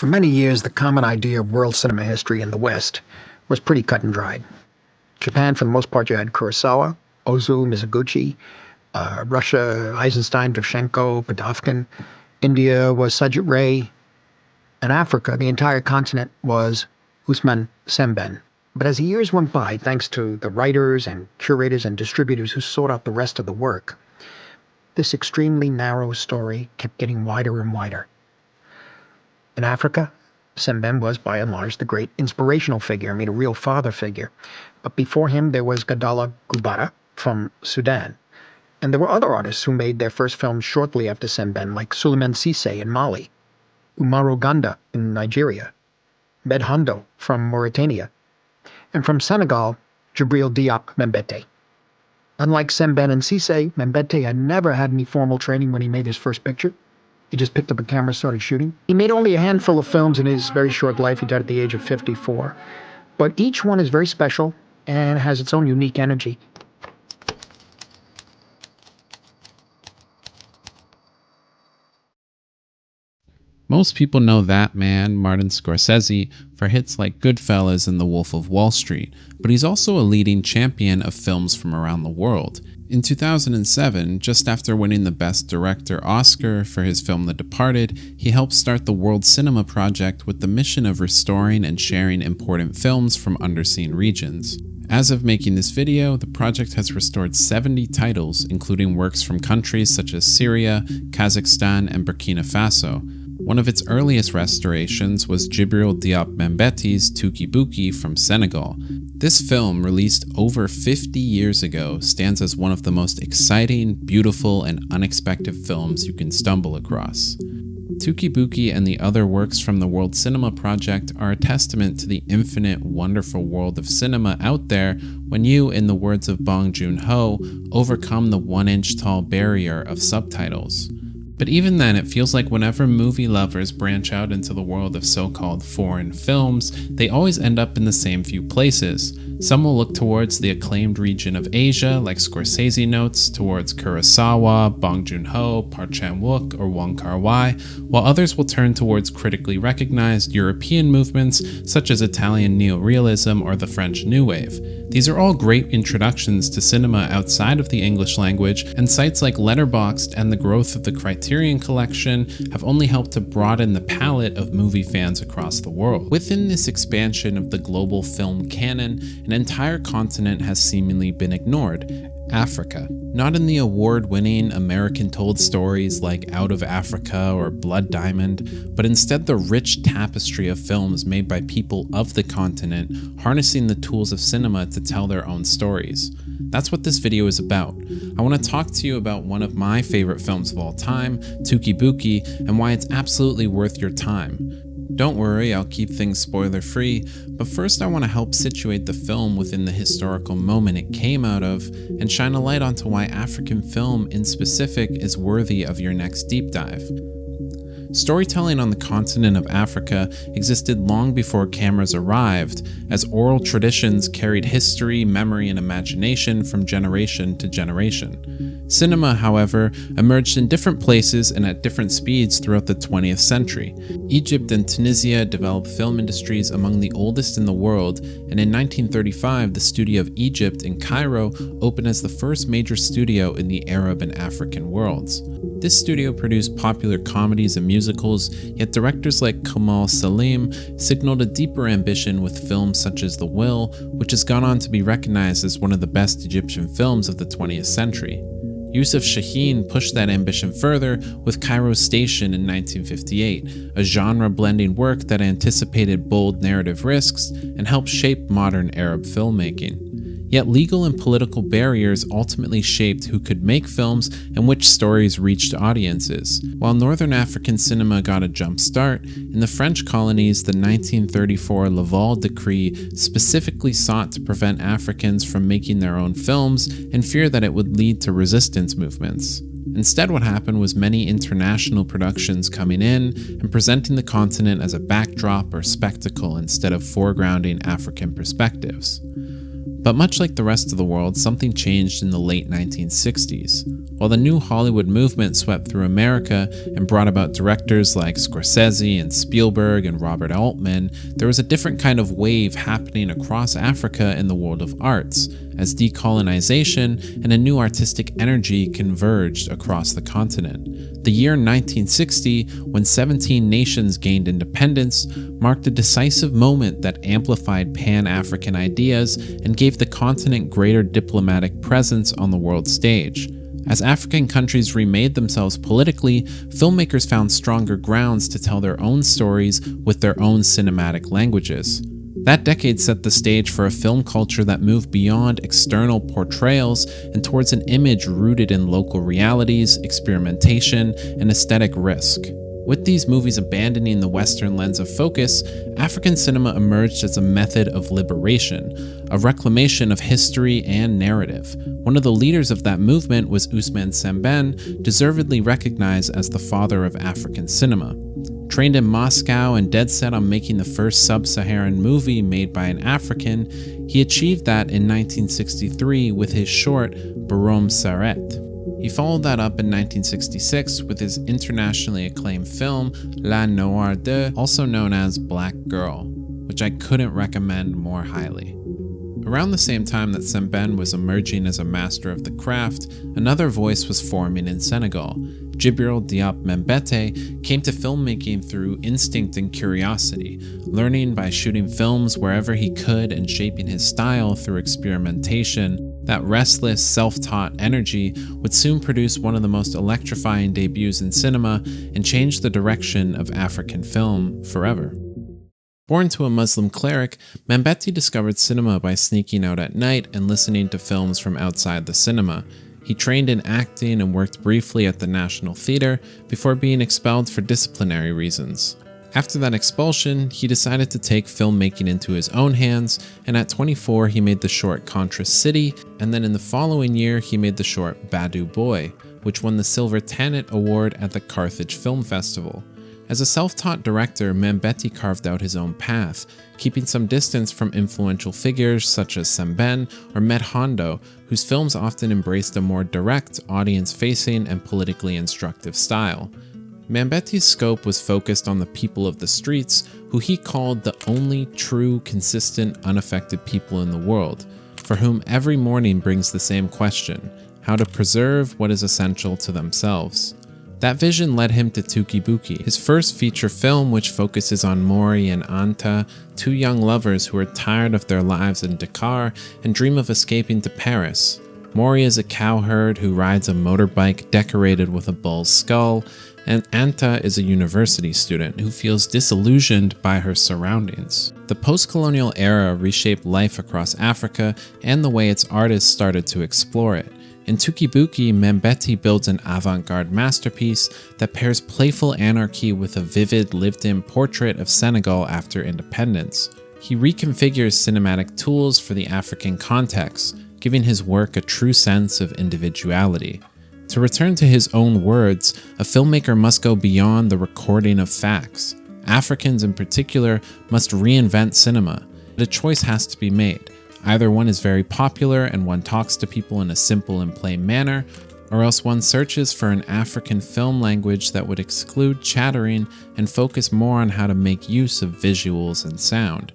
For many years, the common idea of world cinema history in the West was pretty cut and dried. Japan, for the most part, you had Kurosawa, Ozu, Mizoguchi. Russia, Eisenstein, Dovzhenko, Badovkin. India was Sajid Ray. And Africa, the entire continent, was Usman Sembène. But as the years went by, thanks to the writers and curators and distributors who sought out the rest of the work, this extremely narrow story kept getting wider and wider. In Africa, Sembène was, by and large, the great inspirational figure, a real father figure. But before him, there was Gadala Gubara from Sudan. And there were other artists who made their first films shortly after Sembène, like Souleymane Cissé in Mali, Umaru Ganda in Nigeria, Medhondo from Mauritania, and from Senegal, Djibril Diop Mambety. Unlike Sembène and Cissé, Mambety had never had any formal training when he made his first picture. He just picked up a camera and started shooting. He made only a handful of films in his very short life. He died at the age of 54. But each one is very special and has its own unique energy. Most people know that man, Martin Scorsese, for hits like Goodfellas and The Wolf of Wall Street, but he's also a leading champion of films from around the world. In 2007, just after winning the Best Director Oscar for his film The Departed, he helped start the World Cinema Project with the mission of restoring and sharing important films from underseen regions. As of making this video, the project has restored 70 titles, including works from countries such as Syria, Kazakhstan, and Burkina Faso. One of its earliest restorations was Djibril Diop Mambety's Touki Bouki from Senegal. This film, released over 50 years ago, stands as one of the most exciting, beautiful, and unexpected films you can stumble across. Touki Bouki and the other works from the World Cinema Project are a testament to the infinite, wonderful world of cinema out there when you, in the words of Bong Joon-ho, overcome the 1-inch tall barrier of subtitles. But even then, it feels like whenever movie lovers branch out into the world of so-called foreign films, they always end up in the same few places. Some will look towards the acclaimed region of Asia, like Scorsese notes, towards Kurosawa, Bong Joon-ho, Park Chan-wook, or Wong Kar-wai, while others will turn towards critically recognized European movements, such as Italian neorealism or the French New Wave. These are all great introductions to cinema outside of the English language, and sites like Letterboxd and the growth of the Criterion Collection have only helped to broaden the palette of movie fans across the world. Within this expansion of the global film canon, an entire continent has seemingly been ignored: Africa. Not in the award-winning American-told stories like Out of Africa or Blood Diamond, but instead the rich tapestry of films made by people of the continent, harnessing the tools of cinema to tell their own stories. That's what this video is about. I want to talk to you about one of my favorite films of all time, Touki Bouki, and why it's absolutely worth your time. Don't worry, I'll keep things spoiler-free, but first I want to help situate the film within the historical moment it came out of, and shine a light onto why African film in specific is worthy of your next deep dive. Storytelling on the continent of Africa existed long before cameras arrived, as oral traditions carried history, memory, and imagination from generation to generation. Cinema, however, emerged in different places and at different speeds throughout the 20th century. Egypt and Tunisia developed film industries among the oldest in the world, and in 1935, the Studio of Egypt in Cairo opened as the first major studio in the Arab and African worlds. This studio produced popular comedies and musicals, yet directors like Kamal Salim signaled a deeper ambition with films such as The Will, which has gone on to be recognized as one of the best Egyptian films of the 20th century. Yusuf Shaheen pushed that ambition further with Cairo Station in 1958, a genre-blending work that anticipated bold narrative risks and helped shape modern Arab filmmaking. Yet legal and political barriers ultimately shaped who could make films and which stories reached audiences. While Northern African cinema got a jump start, in the French colonies, the 1934 Laval Decree specifically sought to prevent Africans from making their own films in fear that it would lead to resistance movements. Instead, what happened was many international productions coming in and presenting the continent as a backdrop or spectacle instead of foregrounding African perspectives. But much like the rest of the world, something changed in the late 1960s. While the new Hollywood movement swept through America and brought about directors like Scorsese and Spielberg and Robert Altman, there was a different kind of wave happening across Africa in the world of arts, as decolonization and a new artistic energy converged across the continent. The year 1960, when 17 nations gained independence, marked a decisive moment that amplified Pan-African ideas and gave the continent greater diplomatic presence on the world stage. As African countries remade themselves politically, filmmakers found stronger grounds to tell their own stories with their own cinematic languages. That decade set the stage for a film culture that moved beyond external portrayals and towards an image rooted in local realities, experimentation, and aesthetic risk. With these movies abandoning the Western lens of focus, African cinema emerged as a method of liberation, a reclamation of history and narrative. One of the leaders of that movement was Ousmane Sembène, deservedly recognized as the father of African cinema. Trained in Moscow and dead set on making the first sub-Saharan movie made by an African, he achieved that in 1963 with his short Borom Saret. He followed that up in 1966 with his internationally acclaimed film La Noire de, also known as Black Girl, which I couldn't recommend more highly. Around the same time that Sembène was emerging as a master of the craft, another voice was forming in Senegal. Djibril Diop Mambety came to filmmaking through instinct and curiosity, learning by shooting films wherever he could and shaping his style through experimentation. That restless, self-taught energy would soon produce one of the most electrifying debuts in cinema and change the direction of African film forever. Born to a Muslim cleric, Mambety discovered cinema by sneaking out at night and listening to films from outside the cinema. He trained in acting and worked briefly at the National Theatre before being expelled for disciplinary reasons. After that expulsion, he decided to take filmmaking into his own hands, and at 24 he made the short Contra City, and then in the following year he made the short Badu Boy, which won the Silver Tannet Award at the Carthage Film Festival. As a self-taught director, Mambety carved out his own path, keeping some distance from influential figures such as Sembène or Met Hondo, whose films often embraced a more direct, audience-facing, and politically instructive style. Mambety's scope was focused on the people of the streets, who he called the only true, consistent, unaffected people in the world, for whom every morning brings the same question: how to preserve what is essential to themselves. That vision led him to Touki Bouki, his first feature film, which focuses on Mori and Anta, two young lovers who are tired of their lives in Dakar and dream of escaping to Paris. Mori is a cowherd who rides a motorbike decorated with a bull's skull, and Anta is a university student who feels disillusioned by her surroundings. The post-colonial era reshaped life across Africa and the way its artists started to explore it. In Touki Bouki, Mambety builds an avant-garde masterpiece that pairs playful anarchy with a vivid, lived-in portrait of Senegal after independence. He reconfigures cinematic tools for the African context, giving his work a true sense of individuality. To return to his own words, a filmmaker must go beyond the recording of facts. Africans in particular must reinvent cinema, but a choice has to be made. Either one is very popular and one talks to people in a simple and plain manner, or else one searches for an African film language that would exclude chattering and focus more on how to make use of visuals and sound.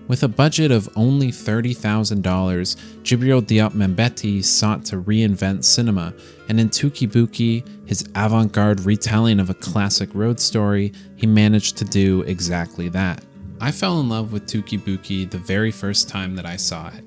With a budget of only $30,000, Djibril Diop Mambety sought to reinvent cinema, and in Touki Bouki, his avant-garde retelling of a classic road story, he managed to do exactly that. I fell in love with Touki Bouki the very first time that I saw it.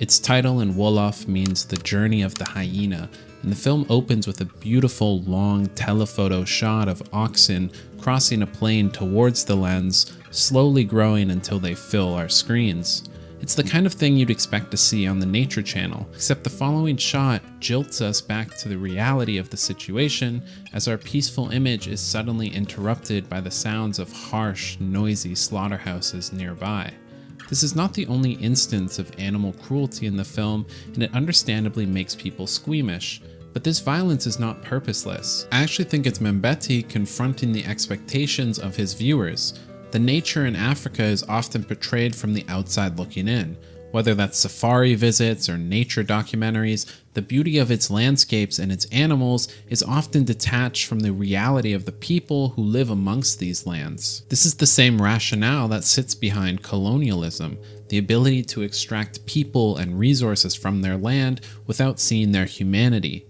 Its title in Wolof means the journey of the hyena, and the film opens with a beautiful long telephoto shot of oxen crossing a plain towards the lens, slowly growing until they fill our screens. It's the kind of thing you'd expect to see on the Nature Channel, except the following shot jolts us back to the reality of the situation as our peaceful image is suddenly interrupted by the sounds of harsh, noisy slaughterhouses nearby. This is not the only instance of animal cruelty in the film, and it understandably makes people squeamish. But this violence is not purposeless. I actually think it's Mambety confronting the expectations of his viewers. The nature in Africa is often portrayed from the outside looking in, Whether that's safari visits or nature documentaries, the beauty of its landscapes and its animals is often detached from the reality of the people who live amongst these lands. This is the same rationale that sits behind colonialism, the ability to extract people and resources from their land without seeing their humanity.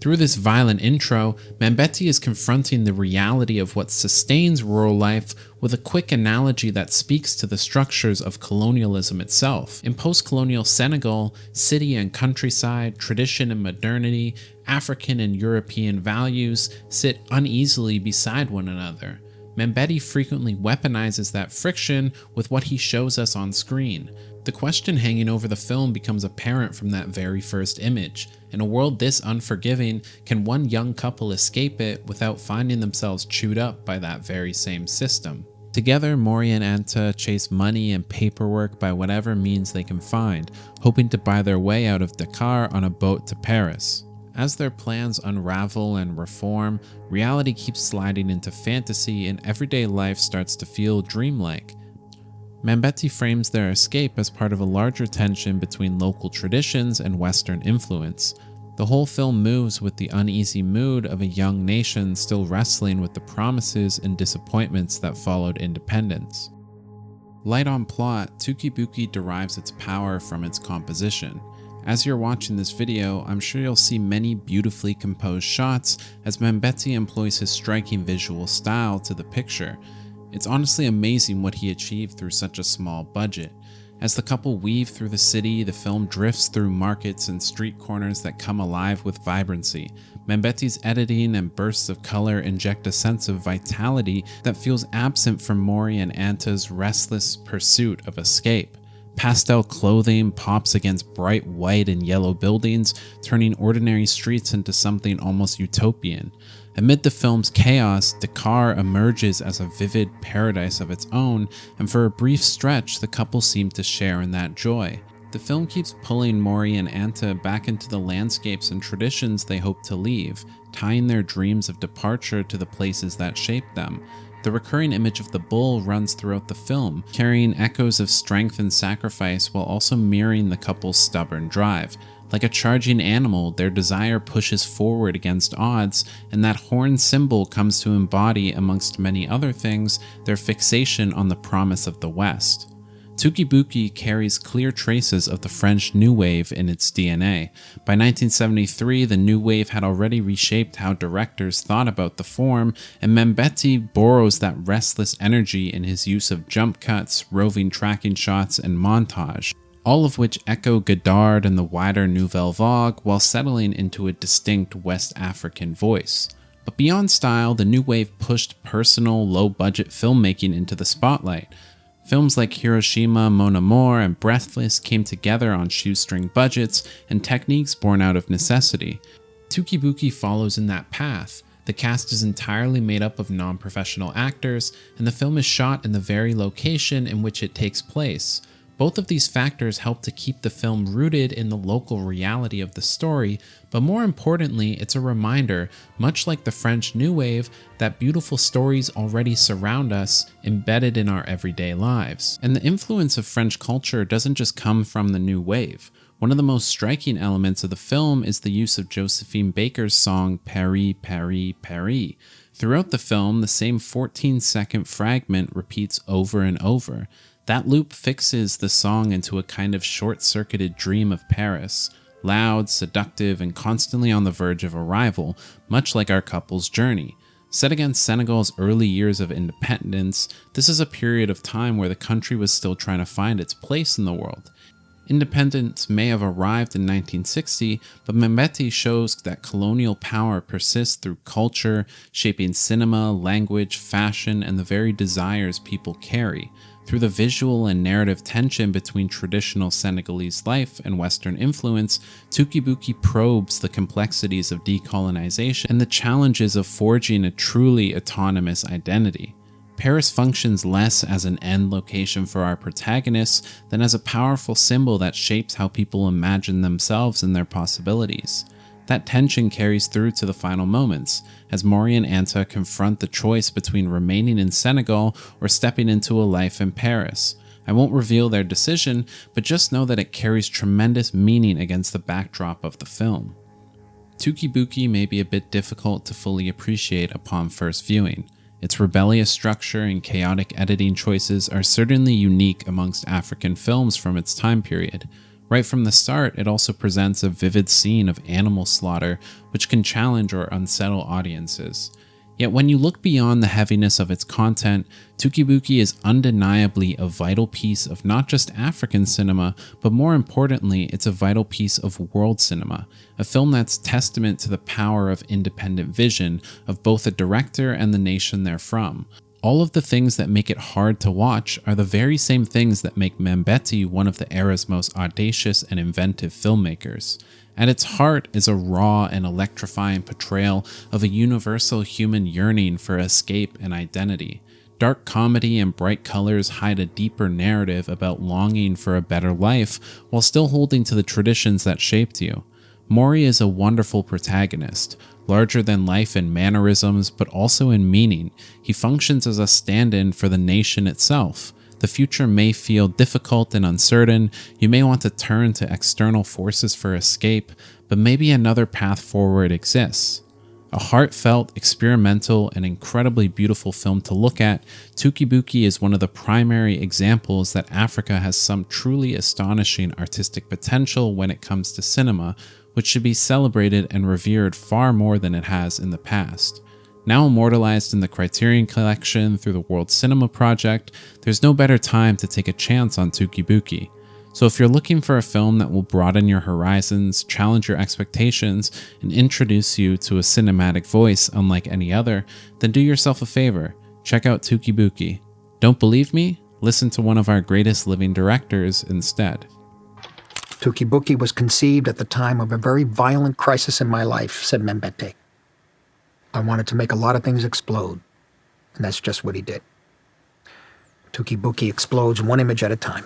Through this violent intro, Mambety is confronting the reality of what sustains rural life with a quick analogy that speaks to the structures of colonialism itself. In post-colonial Senegal, city and countryside, tradition and modernity, African and European values sit uneasily beside one another. Mambety frequently weaponizes that friction with what he shows us on screen. The question hanging over the film becomes apparent from that very first image. In a world this unforgiving, can one young couple escape it without finding themselves chewed up by that very same system? Together, Mori and Anta chase money and paperwork by whatever means they can find, hoping to buy their way out of Dakar on a boat to Paris. As their plans unravel and reform, reality keeps sliding into fantasy and everyday life starts to feel dreamlike. Mambety frames their escape as part of a larger tension between local traditions and Western influence. The whole film moves with the uneasy mood of a young nation still wrestling with the promises and disappointments that followed independence. Light on plot, Touki Bouki derives its power from its composition. As you're watching this video, I'm sure you'll see many beautifully composed shots as Mambety employs his striking visual style to the picture. It's honestly amazing what he achieved through such a small budget. As the couple weave through the city, the film drifts through markets and street corners that come alive with vibrancy. Mambety's editing and bursts of color inject a sense of vitality that feels absent from Mori and Anta's restless pursuit of escape. Pastel clothing pops against bright white and yellow buildings, turning ordinary streets into something almost utopian. Amid the film's chaos, Dakar emerges as a vivid paradise of its own, and for a brief stretch, the couple seem to share in that joy. The film keeps pulling Mori and Anta back into the landscapes and traditions they hope to leave, tying their dreams of departure to the places that shaped them. The recurring image of the bull runs throughout the film, carrying echoes of strength and sacrifice while also mirroring the couple's stubborn drive. Like a charging animal, their desire pushes forward against odds, and that horn symbol comes to embody, amongst many other things, their fixation on the promise of the West. Touki Bouki carries clear traces of the French New Wave in its DNA. By 1973, the New Wave had already reshaped how directors thought about the form, and Mambety borrows that restless energy in his use of jump cuts, roving tracking shots, and montage, all of which echo Godard and the wider Nouvelle Vague while settling into a distinct West African voice. But beyond style, the New Wave pushed personal, low-budget filmmaking into the spotlight. Films like Hiroshima, Mon Amour, and Breathless came together on shoestring budgets and techniques born out of necessity. Touki Bouki follows in that path. The cast is entirely made up of non-professional actors, and the film is shot in the very location in which it takes place. Both of these factors help to keep the film rooted in the local reality of the story, but more importantly, it's a reminder, much like the French New Wave, that beautiful stories already surround us, embedded in our everyday lives. And the influence of French culture doesn't just come from the New Wave. One of the most striking elements of the film is the use of Josephine Baker's song Paris, Paris, Paris. Throughout the film, the same 14-second fragment repeats over and over. That loop fixes the song into a kind of short-circuited dream of Paris, loud, seductive, and constantly on the verge of arrival, much like our couple's journey. Set against Senegal's early years of independence, this is a period of time where the country was still trying to find its place in the world. Independence may have arrived in 1960, but Mambety shows that colonial power persists through culture, shaping cinema, language, fashion, and the very desires people carry. Through the visual and narrative tension between traditional Senegalese life and Western influence, Touki Bouki probes the complexities of decolonization and the challenges of forging a truly autonomous identity. Paris functions less as an end location for our protagonists than as a powerful symbol that shapes how people imagine themselves and their possibilities. That tension carries through to the final moments, as Mori and Anta confront the choice between remaining in Senegal or stepping into a life in Paris. I won't reveal their decision, but just know that it carries tremendous meaning against the backdrop of the film. Touki Bouki may be a bit difficult to fully appreciate upon first viewing. Its rebellious structure and chaotic editing choices are certainly unique amongst African films from its time period. Right from the start, it also presents a vivid scene of animal slaughter, which can challenge or unsettle audiences. Yet when you look beyond the heaviness of its content, Touki Bouki is undeniably a vital piece of not just African cinema, but more importantly, it's a vital piece of world cinema, a film that's testament to the power of independent vision of both a director and the nation they're from. All of the things that make it hard to watch are the very same things that make Mambety one of the era's most audacious and inventive filmmakers. At its heart is a raw and electrifying portrayal of a universal human yearning for escape and identity. Dark comedy and bright colors hide a deeper narrative about longing for a better life while still holding to the traditions that shaped you. Mori is a wonderful protagonist, larger than life in mannerisms but also in meaning. He functions as a stand-in for the nation itself. The future may feel difficult and uncertain, you may want to turn to external forces for escape, but maybe another path forward exists. A heartfelt, experimental, and incredibly beautiful film to look at, Touki Bouki is one of the primary examples that Africa has some truly astonishing artistic potential when it comes to cinema, which should be celebrated and revered far more than it has in the past. Now immortalized in the Criterion Collection through the World Cinema Project, there's no better time to take a chance on Touki Bouki. So if you're looking for a film that will broaden your horizons, challenge your expectations, and introduce you to a cinematic voice unlike any other, then do yourself a favor, check out Touki Bouki. Don't believe me? Listen to one of our greatest living directors instead. Touki Bouki was conceived at the time of a very violent crisis in my life, said Mambety. I wanted to make a lot of things explode, and that's just what he did. Touki Bouki explodes one image at a time.